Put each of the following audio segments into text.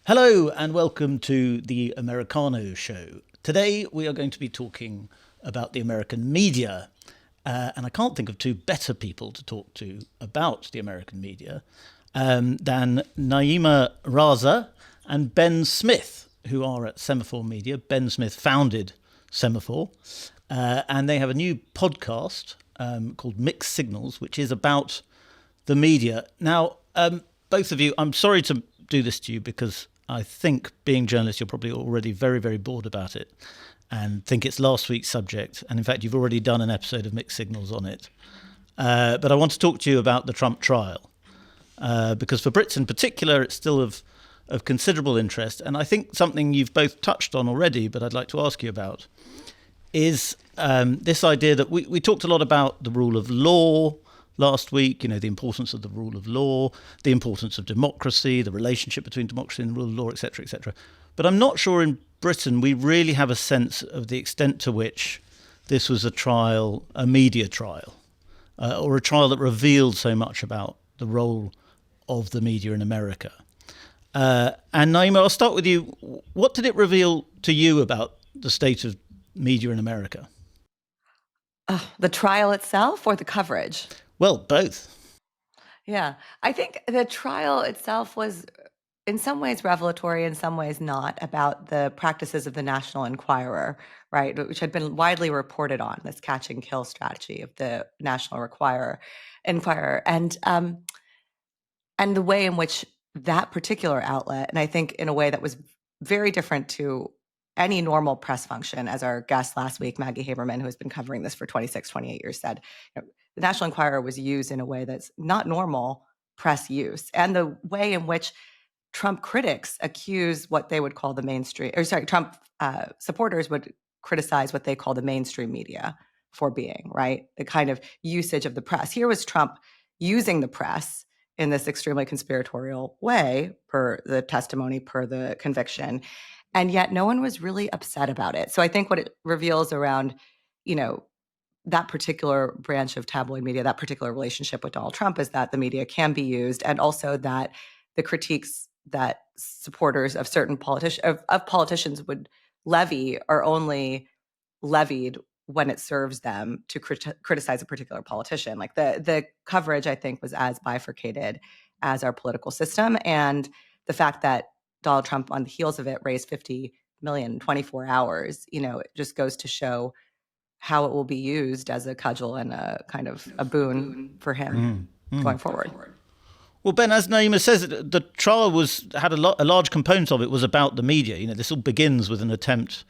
Hello and welcome to the Americano Show. Today we are going to be talking about the American media. And I can't think of two better people to talk to about the American media than Nayeema Raza and Ben Smith, who are at Semaphore Media. Ben Smith founded Semaphore, and they have a new podcast called Mixed Signals, which is about the media. Now, both of you, I'm sorry to do this to you because I think, being journalists, you're probably already very, very bored about it and think it's last week's subject. And in fact, you've already done an episode of Mixed Signals on it. But I want to talk to you about the Trump trial because for Brits in particular, it's still of considerable interest. And I think something you've both touched on already, but I'd like to ask you about, is this idea that we talked a lot about the rule of law last week, the importance of the rule of law, the importance of democracy, the relationship between democracy and the rule of law, etc., etc. But I'm not sure in Britain we really have a sense of the extent to which this was a trial, a media trial, or a trial that revealed so much about the role of the media in America. And Nayeema, I'll start with you. What did it reveal to you about the state of media in America? The trial itself or the coverage? Well, both. Yeah, I think the trial itself was in some ways revelatory, in some ways not, about the practices of the National Enquirer, right, which had been widely reported on, this catch and kill strategy of the National Enquirer, and the way in which that particular outlet, and I think in a way that was very different to any normal press function, as our guest last week, Maggie Haberman, who has been covering this for 26, 28 years, said, the National Enquirer was used in a way that's not normal press use. And the way in which Trump critics accuse what they would call the mainstream, Trump supporters would criticize what they call the mainstream media for being, right? The kind of usage of the press. Here was Trump using the press in this extremely conspiratorial way, per the testimony, per the conviction. And yet no one was really upset about it. So I think what it reveals around, that particular branch of tabloid media, that particular relationship with Donald Trump, is that the media can be used, and also that the critiques that supporters of certain politicians would levy are only levied when it serves them to criticize a particular politician. Like the coverage, I think, was as bifurcated as our political system, and the fact that Donald Trump, on the heels of it, raised $50 million in 24 hours, it just goes to show how it will be used as a cudgel and a kind of a boon for him going forward. Well, Ben, as Nayeema says, the trial had a large component of it was about the media. This all begins with an attempt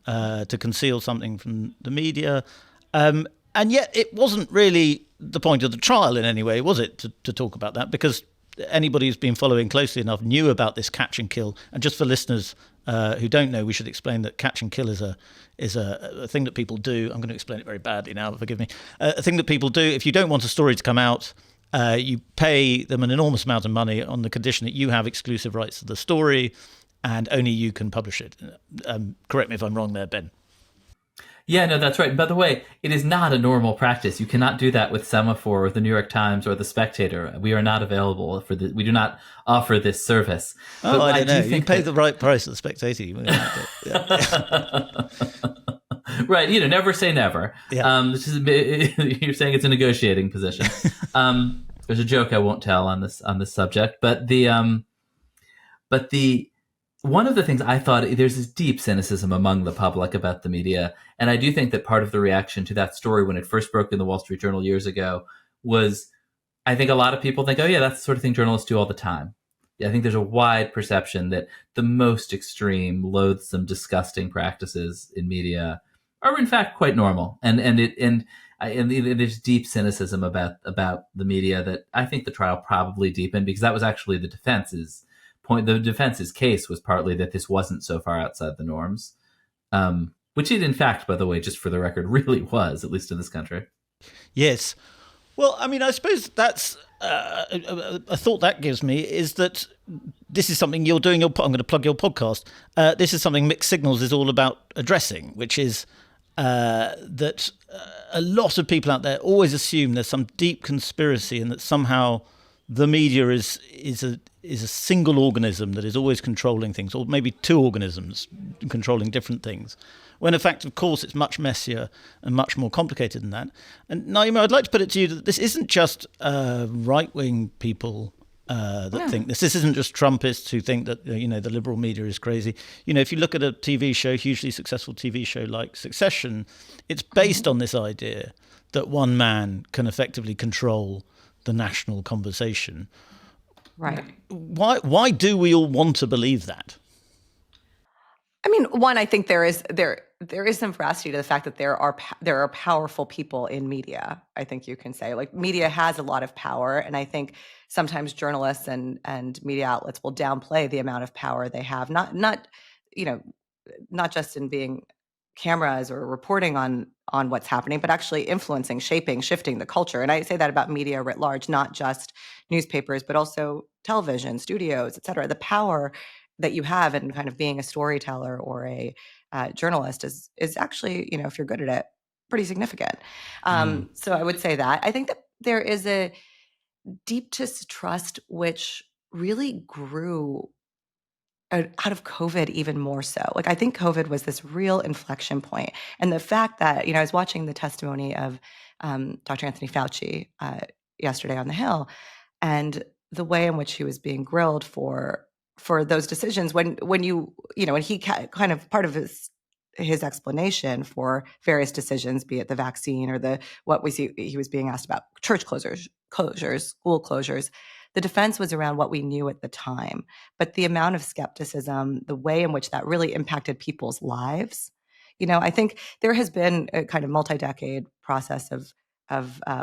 to conceal something from the media. And yet it wasn't really the point of the trial in any way, was it, to talk about that? Because anybody who's been following closely enough knew about this catch and kill. And just for listeners who don't know, we should explain that catch and kill is a thing that people do. I'm going to explain it very badly now, forgive me. A thing that people do if you don't want a story to come out. You pay them an enormous amount of money on the condition that you have exclusive rights to the story, and only you can publish it. Correct me if I'm wrong there, Ben. Yeah, no, that's right. By the way, it is not a normal practice. You cannot do that with Semaphore or the New York Times or the Spectator. We are not available for this. We do not offer this service. Oh, but I don't know. You pay the right price at the Spectator. Right. Never say never. Yeah. You're saying it's a negotiating position. There's a joke I won't tell on this subject, but one of the things I thought, there's this deep cynicism among the public about the media. And I do think that part of the reaction to that story when it first broke in the Wall Street Journal years ago was, I think a lot of people think, oh yeah, that's the sort of thing journalists do all the time. I think there's a wide perception that the most extreme, loathsome, disgusting practices in media are in fact quite normal. And there's deep cynicism about the media that I think the trial probably deepened, because that was actually the defense's point. The defense's case was partly that this wasn't so far outside the norms, which it in fact, by the way, just for the record, really was, at least in this country. Yes. Well, I mean, I suppose that's a thought that gives me is that this is something you're doing. I'm going to plug your podcast. This is something Mixed Signals is all about addressing, which is that a lot of people out there always assume there's some deep conspiracy and that somehow the media is a single organism that is always controlling things, or maybe two organisms controlling different things, when in fact, of course, it's much messier and much more complicated than that. And Nayeema, I'd like to put it to you that this isn't just right-wing people that think this. This isn't just Trumpists who think that the liberal media is crazy. If you look at a TV show, hugely successful TV show like Succession, it's based on this idea that one man can effectively control the national conversation. Right. Why do we all want to believe that? I mean, one, I think there is some veracity to the fact that there are powerful people in media. I think you can say, like, media has a lot of power, and I think sometimes journalists and media outlets will downplay the amount of power they have. Not just in being cameras or reporting on what's happening, but actually influencing, shaping, shifting the culture. And I say that about media writ large, not just newspapers, but also television, studios, et cetera. The power that you have in kind of being a storyteller or a journalist is actually, if you're good at it, pretty significant. So I would say that. I think that there is a deep distrust which really grew out of COVID even more so. Like, I think COVID was this real inflection point. And the fact that, I was watching the testimony of Dr. Anthony Fauci yesterday on the Hill, and the way in which he was being grilled for those decisions when he kind of, part of his explanation for various decisions, be it the vaccine or what we see, he was being asked about church closures, school closures. The defense was around what we knew at the time, but the amount of skepticism, the way in which that really impacted people's lives, I think there has been a kind of multi-decade process of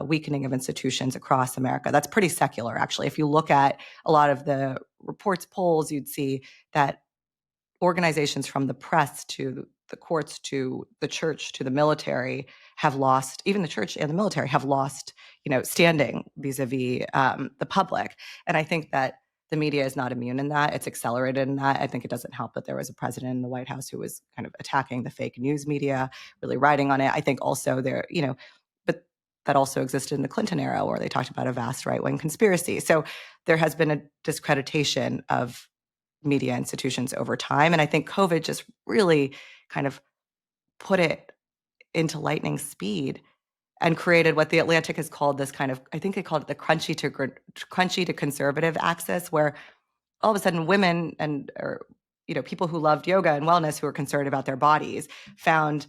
weakening of institutions across America. That's pretty secular, actually. If you look at a lot of the reports, polls, you'd see that organizations from the press to the courts to the church to the military have lost, even the church and the military have lost, standing vis-a-vis the public. And I think that the media is not immune in that. It's accelerated in that. I think it doesn't help that there was a president in the White House who was kind of attacking the fake news media, really writing on it. I think also but that also existed in the Clinton era, where they talked about a vast right-wing conspiracy. So there has been a discreditation of media institutions over time. And I think COVID just really kind of put it into lightning speed and created what the Atlantic has called this kind of, I think they called it the crunchy to conservative axis, where all of a sudden women or people who loved yoga and wellness, who were concerned about their bodies, found,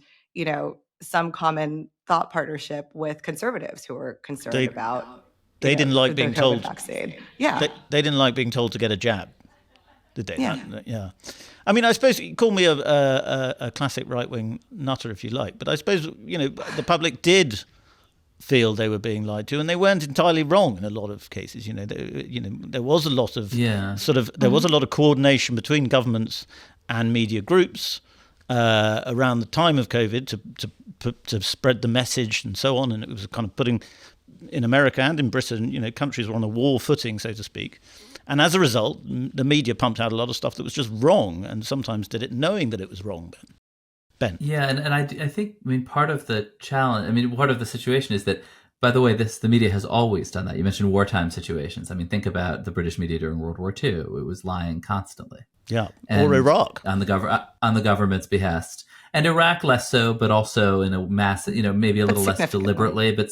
some common thought partnership with conservatives who were concerned about. They didn't like being told. Vaccine. Yeah. They didn't like being told to get a jab, did they? Yeah. Yeah. I mean, I suppose you call me a classic right-wing nutter if you like, but I suppose the public did feel they were being lied to, and they weren't entirely wrong in a lot of cases. There was a lot of was a lot of coordination between governments and media groups around the time of COVID to spread the message and so on, and it was kind of putting, in America and in Britain, countries were on a war footing, so to speak. And as a result, the media pumped out a lot of stuff that was just wrong, and sometimes did it knowing that it was wrong. Ben. Yeah, and I think, part of the challenge, part of the situation is that, by the way, the media has always done that. You mentioned wartime situations. Think about the British media during World War II. It was lying constantly. Yeah, or Iraq. On the government's behest. And Iraq less so, but also in a massive, maybe a little less deliberately, but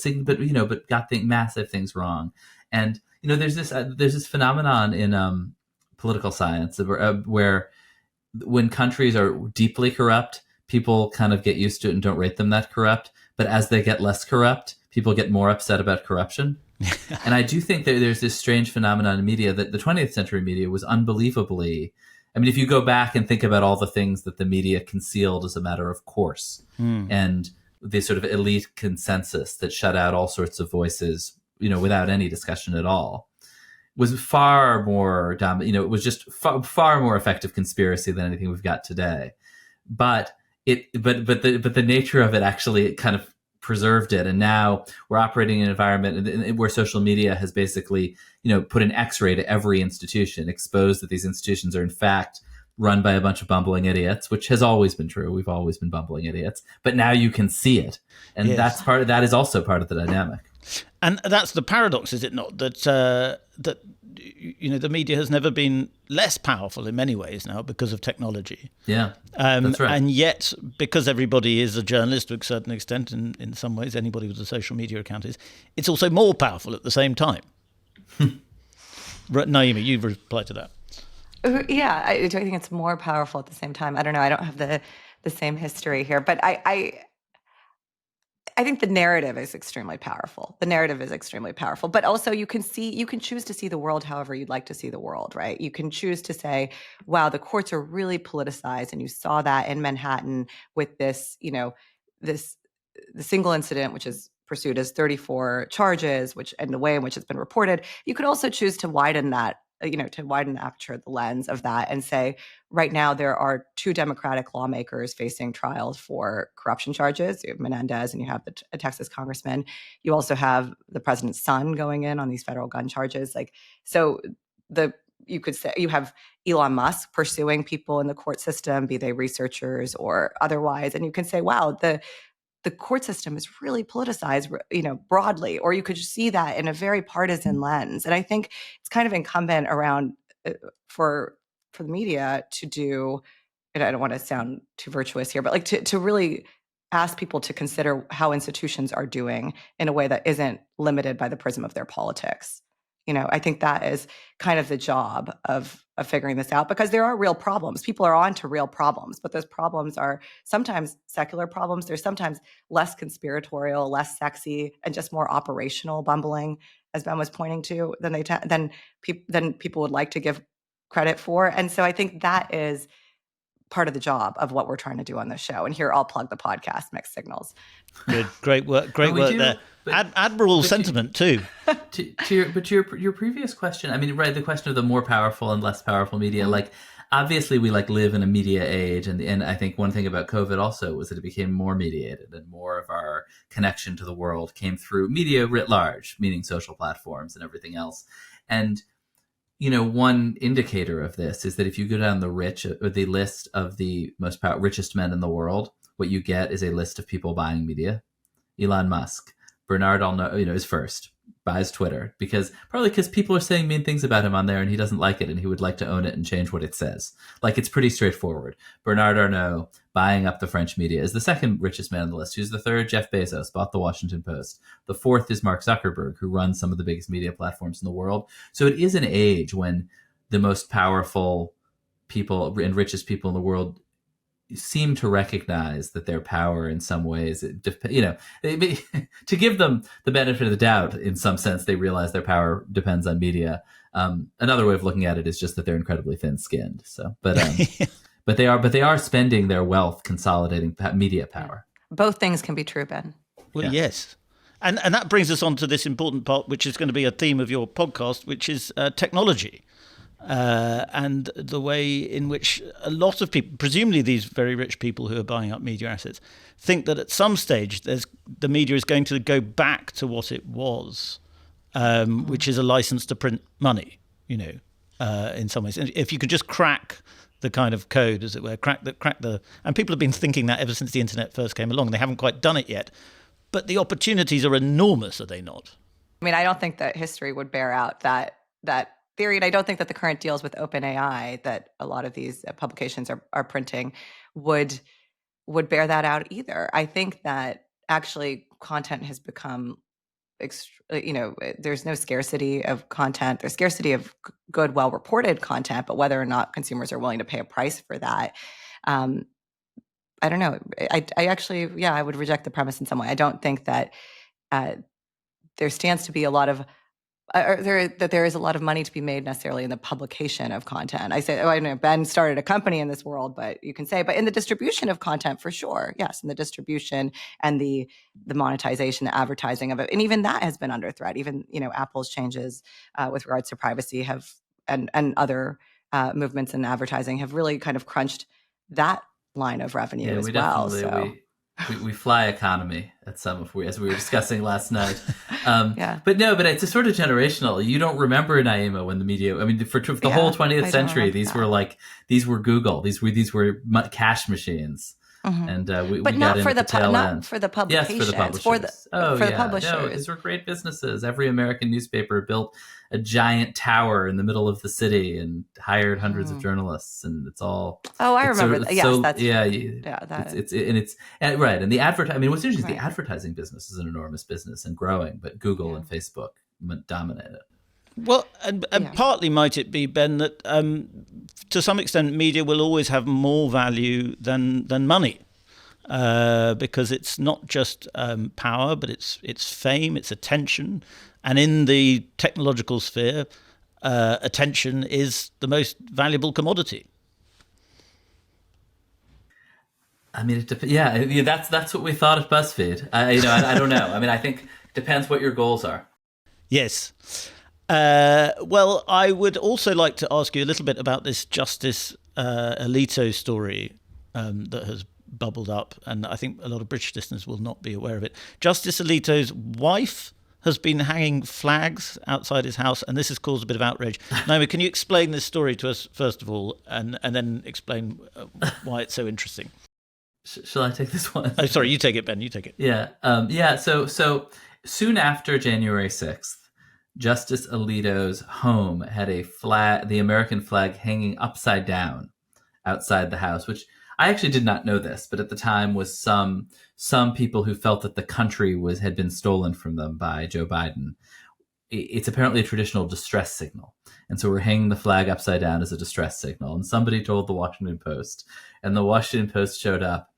got massive things wrong. And there's this phenomenon in political science where when countries are deeply corrupt, people kind of get used to it and don't rate them that corrupt. But as they get less corrupt, people get more upset about corruption. And I do think that there's this strange phenomenon in media that the 20th century media was unbelievably. If you go back and think about all the things that the media concealed as a matter of course, and the sort of elite consensus that shut out all sorts of voices, without any discussion at all, was far more it was just far more effective conspiracy than anything we've got today. But the nature of it actually kind of preserved it, and now we're operating in an environment where social media has basically put an X-ray to every institution, exposed that these institutions are in fact run by a bunch of bumbling idiots, which has always been true. We've always been bumbling idiots, but now you can see it, and that is also part of the dynamic. And that's the paradox, is it not? That that the media has never been less powerful in many ways now because of technology. Yeah, that's right. And yet, because everybody is a journalist to a certain extent, in some ways, anybody with a social media account is, it's also more powerful at the same time. Nayeema, you've replied to that. Yeah, I think it's more powerful at the same time. I don't know. I don't have the same history here, but I think the narrative is extremely powerful. The narrative is extremely powerful, but also you can choose to see the world however you'd like to see the world, right? You can choose to say, wow, the courts are really politicized. And you saw that in Manhattan with this, the single incident, which is pursued as 34 charges, which and the way in which it's been reported. You could also choose to widen that, to widen the aperture, the lens of that, and say, right now there are 2 Democratic lawmakers facing trials for corruption charges. You have Menendez and you have a Texas congressman. You also have the president's son going in on these federal gun charges. You could say you have Elon Musk pursuing people in the court system, be they researchers or otherwise, and you can say, wow, the court system is really politicized, broadly, or you could see that in a very partisan lens. And I think it's kind of incumbent around for the media to do, and I don't want to sound too virtuous here, but to really ask people to consider how institutions are doing in a way that isn't limited by the prism of their politics. I think that is kind of the job of figuring this out, because there are real problems. People are on to real problems, but those problems are sometimes secular problems. They're sometimes less conspiratorial, less sexy, and just more operational bumbling, as Ben was pointing to, than people would like to give credit for. And so I think that is part of the job of what we're trying to do on this show. And here, I'll plug the podcast, Mixed Signals. Good, great work there. Admirable sentiment too. To your previous question, I mean, right, the question of the more powerful and less powerful media, like obviously we live in a media age, and I think one thing about COVID also was that it became more mediated, and more of our connection to the world came through media writ large, meaning social platforms and everything else. And one indicator of this is that if you go down the list of the richest men in the world, what you get is a list of people buying media. Elon Musk, Bernard Arnault, is first, buys Twitter probably because people are saying mean things about him on there and he doesn't like it and he would like to own it and change what it says. It's pretty straightforward. Bernard Arnault buying up the French media is the second richest man on the list. Who's the third? Jeff Bezos bought the Washington Post. The fourth is Mark Zuckerberg, who runs some of the biggest media platforms in the world. So it is an age when the most powerful people and richest people in the world seem to recognize that their power in some ways, to give them the benefit of the doubt, in some sense, they realize their power depends on media. Another way of looking at it is just that they're incredibly thin-skinned. So, but they are spending their wealth consolidating media power. Both things can be true, Ben. Well, yeah. Yes. And that brings us on to this important part, which is going to be a theme of your podcast, which is technology. And the way in which a lot of people, presumably these very rich people who are buying up media assets, think that at some stage the media is going to go back to what it was, which is a license to print money, in some ways. And if you could just crack the kind of code, as it were, and people have been thinking that ever since the internet first came along, and they haven't quite done it yet. But the opportunities are enormous, are they not? I mean, I don't think that history would bear out that theory, and I don't think that the current deals with OpenAI that a lot of these publications are printing would bear that out either. I think that actually content has become, there's no scarcity of content. There's scarcity of good, well-reported content, but whether or not consumers are willing to pay a price for that, I don't know. I actually, I would reject the premise in some way. I don't think that there stands to be a lot of there is a lot of money to be made necessarily in the publication of content. I say, I know Ben started a company in this world, but you can say, but in the distribution of content, for sure, yes, in the distribution and the monetization, the advertising of it, and even that has been under threat. Even Apple's changes with regards to privacy have and other movements in advertising have really kind of crunched that line of revenue as well. We fly economy at some as we were discussing last night. But it's a sort of generational. You don't remember Nayeema when the media. I mean, for the whole 20th century, these were Google. These were cash machines. And we But got not in for at the tail not end. for the Yes, publications. for the publishers. For the publishers. No, these were great businesses. Every American newspaper built a giant tower in the middle of the city and hired hundreds of journalists, and it's all. Oh, I remember. It's Yes, so, that's yeah. that. It's right, and the I mean, what's interesting is Right. the advertising business is an enormous business and growing, but Google and Facebook dominate it. Well, and partly might it be, Ben, that to some extent media will always have more value than money, because it's not just power, but it's fame, it's attention, and in the technological sphere, attention is the most valuable commodity. I mean, that's what we thought at BuzzFeed. I don't know. I mean, I think it depends what your goals are. Yes. Well, I would also like to ask you a little bit about this Justice Alito story that has bubbled up, and I think a lot of British listeners will not be aware of it. Justice Alito's wife has been hanging flags outside his house, and this has caused a bit of outrage. Nayeema, can you explain this story to us, first of all, and then explain why it's so interesting? Shall I take this one? Oh, sorry, you take it, Ben. You take it. Yeah. So soon after January 6th, Justice Alito's home had a flag, the American flag, hanging upside down outside the house, which I actually did not know this, but at the time was some people who felt that the country had been stolen from them by Joe Biden. It's apparently a traditional distress signal. And so we're hanging the flag upside down as a distress signal. And somebody told the Washington Post, and the Washington Post showed up.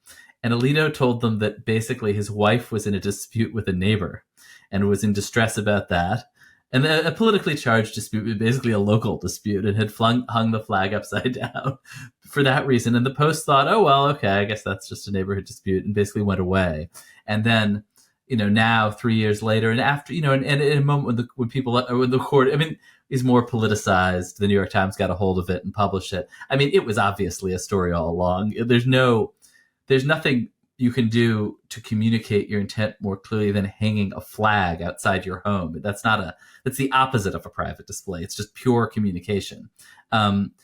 And Alito told them that basically his wife was in a dispute with a neighbor and was in distress about that. And a politically charged dispute, basically a local dispute, and had hung the flag upside down for that reason. And the Post thought, oh, well, okay, I guess that's just a neighborhood dispute, and basically went away. And then, now 3 years later, and after, and in a moment when the court, is more politicized, the New York Times got a hold of it and published it. I mean, it was obviously a story all along. There's nothing you can do to communicate your intent more clearly than hanging a flag outside your home. That's the opposite of a private display. It's just pure communication. Alito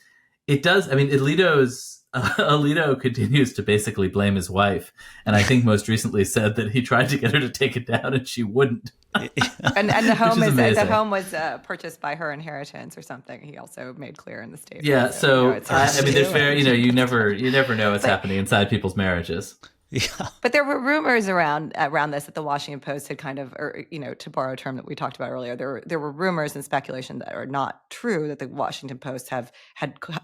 continues to basically blame his wife, and I think most recently said that he tried to get her to take it down and she wouldn't. and the home was purchased by her inheritance or something. He also made clear in the statement. Yeah, there's you never know what's happening inside people's marriages. Yeah. But there were rumors around this that the Washington Post had kind of, to borrow a term that we talked about earlier, there were rumors and speculation that are not true that the Washington Post had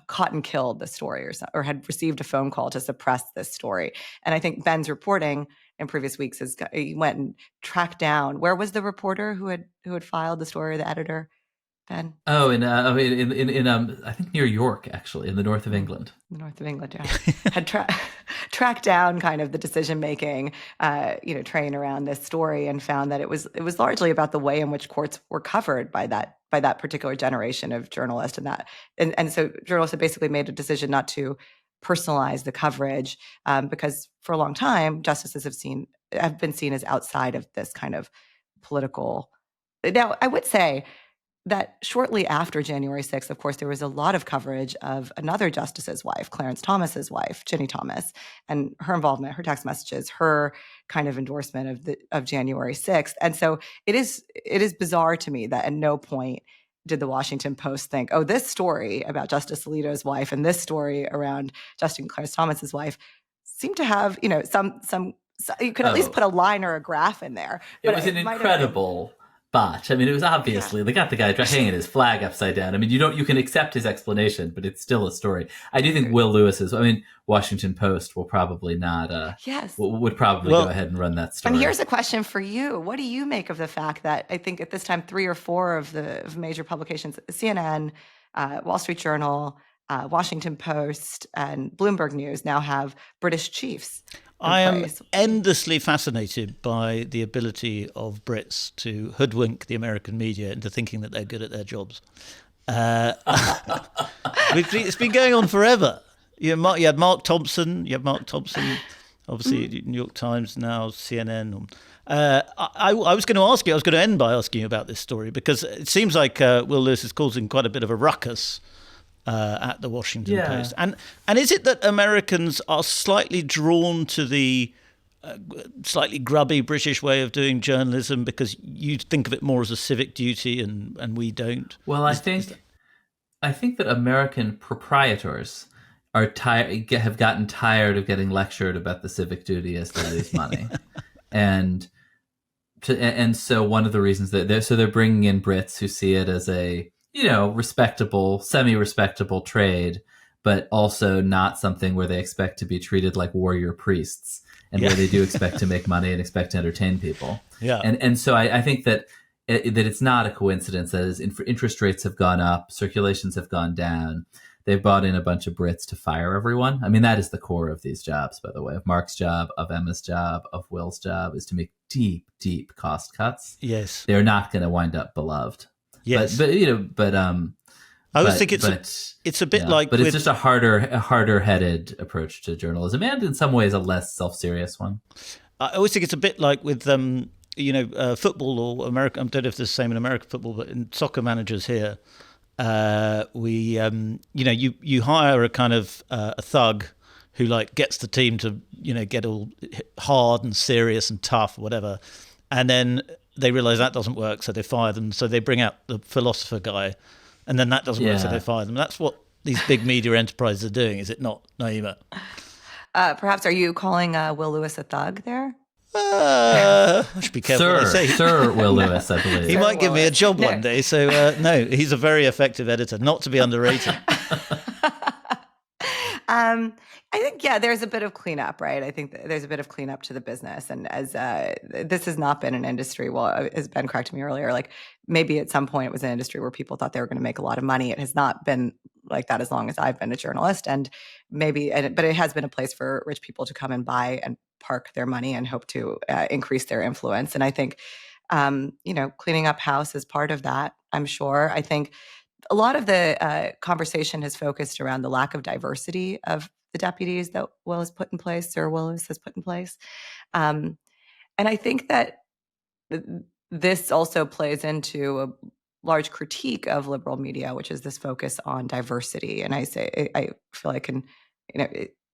caught and killed the story or had received a phone call to suppress this story. And I think Ben's reporting in previous weeks he went and tracked down, where was the reporter who had filed the story, the editor? Ben? Oh, in I think near York, actually, in the north of England. The north of England, yeah. Had tracked down kind of the decision making, train around this story, and found that it was largely about the way in which courts were covered by that particular generation of journalists, and so journalists had basically made a decision not to personalize the coverage, because for a long time justices have been seen as outside of this kind of political. Now, I would say that shortly after January 6th, of course, there was a lot of coverage of another justice's wife, Clarence Thomas's wife, Ginny Thomas, and her involvement, her text messages, her kind of endorsement of January 6th. And so it is bizarre to me that at no point did the Washington Post think, oh, this story about Justice Alito's wife and this story around Justice Clarence Thomas's wife seem to have, some you could at least put a line or a graph in there. It was an incredible botch. I mean, it was obviously they got the guy hanging his flag upside down. I mean, you can accept his explanation, but it's still a story. I do think Will Lewis's. Washington Post will probably not. Would probably go ahead and run that story. And here's a question for you: what do you make of the fact that I think at this time 3 or 4 of the major publications, CNN, Wall Street Journal, Washington Post, and Bloomberg News now have British chiefs? I am endlessly fascinated by the ability of Brits to hoodwink the American media into thinking that they're good at their jobs. It's been going on forever. You had Mark Thompson. Obviously, New York Times, now CNN. I was going to ask you. I was going to end by asking you about this story because it seems like Will Lewis is causing quite a bit of a ruckus at the Washington Post. And is it that Americans are slightly drawn to the slightly grubby British way of doing journalism because you think of it more as a civic duty and we don't? Well, I think that American proprietors are have gotten tired of getting lectured about the civic duty as they lose money, and so one of the reasons that they're bringing in Brits who see it as a respectable, semi-respectable trade, but also not something where they expect to be treated like warrior priests, and where they do expect to make money and expect to entertain people. Yeah, and so I think that it's not a coincidence that as interest rates have gone up, circulations have gone down. They've brought in a bunch of Brits to fire everyone. I mean, that is the core of these jobs, by the way, of Mark's job, of Emma's job, of Will's job, is to make deep, deep cost cuts. Yes. They're not going to wind up beloved. Yes. But I always think it's a bit like... But it's just a harder-headed approach to journalism, and in some ways a less self-serious one. I always think it's a bit like with... football or America. I don't know if it's the same in American football, but in soccer managers here, you hire a kind of a thug who gets the team to get all hard and serious and tough or whatever, and then they realize that doesn't work, so they fire them. So they bring out the philosopher guy, and then that doesn't work, so they fire them. That's what these big media enterprises are doing, is it not, Nayeema? Perhaps, are you calling Will Lewis a thug there? I should be careful what I say. Sir Will Lewis, I believe. He might give me a job one day. So, no, he's a very effective editor, not to be underrated. I think, there's a bit of cleanup, right? I think there's a bit of cleanup to the business. And as this has not been an industry, well, as Ben corrected me earlier, maybe at some point it was an industry where people thought they were going to make a lot of money. It has not been like that as long as I've been a journalist. And but it has been a place for rich people to come and buy and park their money and hope to increase their influence. And I think, cleaning up house is part of that, I'm sure. I think a lot of the conversation has focused around the lack of diversity of the deputies that Will has put in place, Sir Willis has put in place. And I think that this also plays into a large critique of liberal media, which is this focus on diversity. And I feel I can,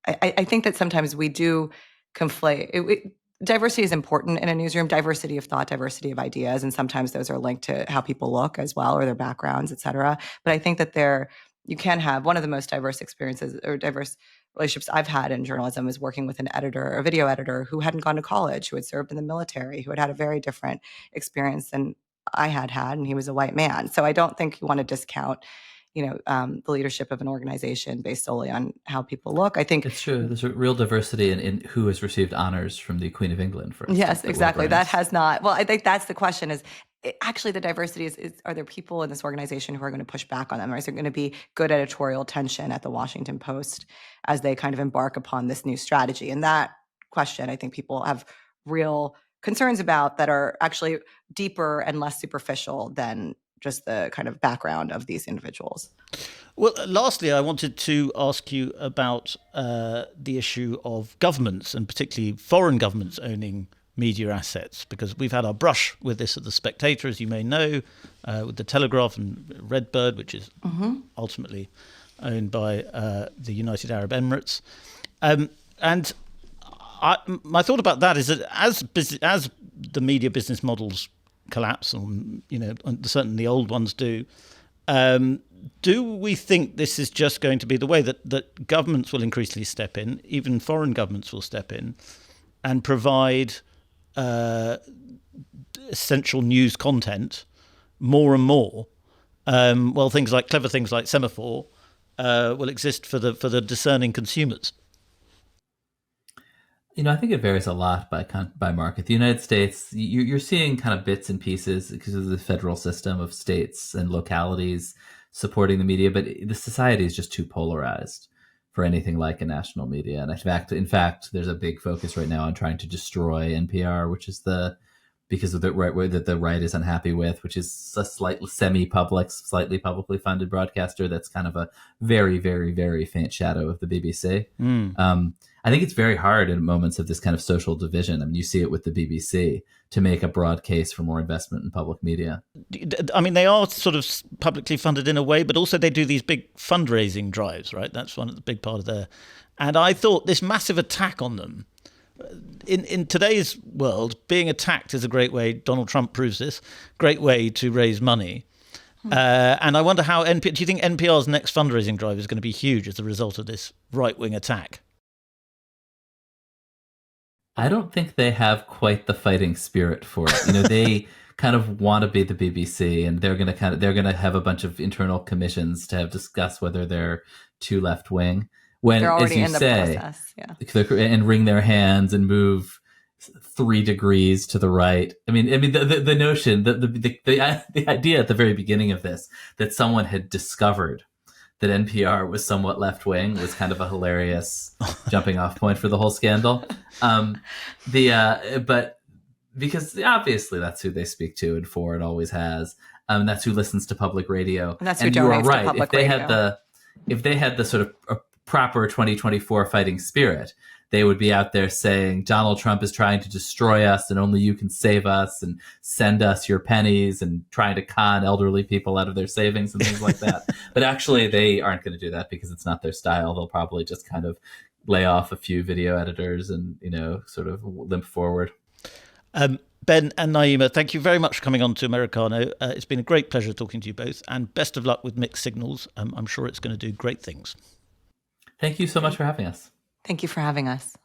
I think that sometimes we do conflate. Diversity is important in a newsroom, diversity of thought, diversity of ideas, and sometimes those are linked to how people look as well, or their backgrounds, et cetera. But I think that you can have one of the most diverse experiences or diverse relationships I've had in journalism is working with an editor, a video editor who hadn't gone to college, who had served in the military, who had a very different experience than I had, and he was a white man. So I don't think you want to discount the leadership of an organization based solely on how people look. I think it's true. There's a real diversity in who has received honors from the Queen of England, for instance. Yes, exactly. That has not. Well, I think that's the question is actually the diversity is are there people in this organization who are going to push back on them? Or is there going to be good editorial tension at the Washington Post as they kind of embark upon this new strategy? And that question, I think people have real concerns about that are actually deeper and less superficial than just the kind of background of these individuals. Well, lastly, I wanted to ask you about the issue of governments, and particularly foreign governments owning media assets, because we've had our brush with this at the Spectator, as you may know, with the Telegraph and Redbird, which is ultimately owned by the United Arab Emirates. And my thought about that is that as the media business models collapse, or certainly the old ones do we think this is just going to be the way that governments will increasingly step in, even foreign governments will step in and provide essential news content more and more? Clever things like Semaphore will exist for the discerning consumers. I think it varies a lot by market. The United States, you're seeing kind of bits and pieces because of the federal system of states and localities supporting the media, but the society is just too polarized for anything like a national media. And in fact, there's a big focus right now on trying to destroy NPR, which is the because of the right that the right is unhappy with, which is a slightly semi-public, slightly publicly funded broadcaster that's kind of a very, very, very faint shadow of the BBC. I think it's very hard in moments of this kind of social division. I mean, you see it with the BBC to make a broad case for more investment in public media. I mean, they are sort of publicly funded in a way, but also they do these big fundraising drives, right? That's one of the big part of their. And I thought this massive attack on them, in today's world, being attacked is a great way. Donald Trump proves this. Great way to raise money. And I wonder how do you think NPR's next fundraising drive is going to be huge as a result of this right-wing attack? I don't think they have quite the fighting spirit for it. You know, they kind of want to be the BBC, and they're going to have a bunch of internal commissions to discuss whether they're too left wing. When, they're already as you in the say, process, yeah, and wring their hands and move 3 degrees to the right. I mean, the notion that the idea at the very beginning of this that someone had discovered that NPR was somewhat left wing was kind of a hilarious jumping off point for the whole scandal. But because obviously that's who they speak to and for, it always has. That's who listens to public radio. And that's who donates to public radio. If they had the sort of a proper 2024 fighting spirit, they would be out there saying Donald Trump is trying to destroy us and only you can save us, and send us your pennies, and trying to con elderly people out of their savings and things like that. But actually they aren't going to do that because it's not their style. They'll probably just kind of lay off a few video editors and, you know, sort of limp forward. Ben and Nayeema, thank you very much for coming on to Americano. It's been a great pleasure talking to you both, and best of luck with Mixed Signals. I'm sure it's going to do great things. Thank you so much for having us. Thank you for having us.